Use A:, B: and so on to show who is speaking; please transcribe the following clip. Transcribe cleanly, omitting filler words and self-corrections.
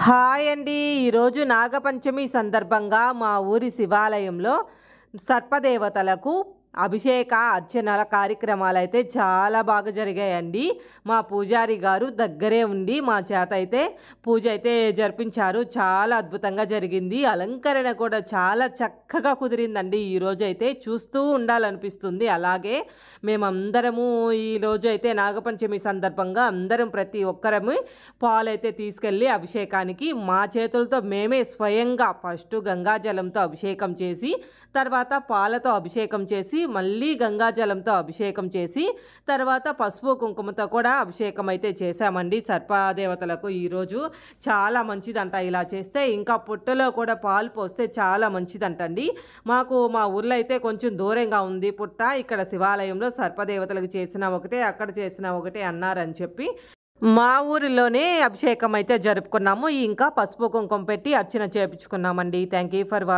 A: Hi అండి. ఈరోజు నాగపంచమి సందర్భంగా మా ఊరి శివాలయంలో సర్పదేవతలకు అభిషేక అర్చనల కార్యక్రమాలు అయితే చాలా బాగా జరిగాయండి. మా పూజారి గారు దగ్గరే ఉండి మా చేత అయితే పూజ అయితే జరిపించారు. చాలా అద్భుతంగా జరిగింది. అలంకరణ కూడా చాలా చక్కగా కుదిరిందండి. ఈరోజు అయితే చూస్తూ ఉండాలనిపిస్తుంది. అలాగే మేమందరము ఈరోజు అయితే నాగపంచమి సందర్భంగా అందరం ప్రతి ఒక్కరము పాలైతే తీసుకెళ్ళి అభిషేకానికి మా చేతులతో మేమే స్వయంగా ఫస్ట్ గంగాజలంతో అభిషేకం చేసి, తర్వాత పాలతో అభిషేకం చేసి, మళ్ళీ గంగాజలంతో అభిషేకం చేసి, తర్వాత పసుపు కుంకుమతో కూడా అభిషేకం అయితే చేశామండి సర్పదేవతలకు. ఈరోజు చాలా మంచిదంట ఇలా చేస్తే. ఇంకా పుట్టలో కూడా పాలు పోస్తే చాలా మంచిదంటండి. మాకు మా ఊర్లో అయితే కొంచెం దూరంగా ఉంది పుట్ట. ఇక్కడ శివాలయంలో సర్పదేవతలకు చేసిన ఒకటే, అక్కడ చేసిన ఒకటే అన్నారని చెప్పి మా ఊరిలోనే అభిషేకం అయితే జరుపుకున్నాము. ఇంకా పసుపు కుంకుమ పెట్టి అర్చన చేపించుకున్నామండి. Thank you for watching.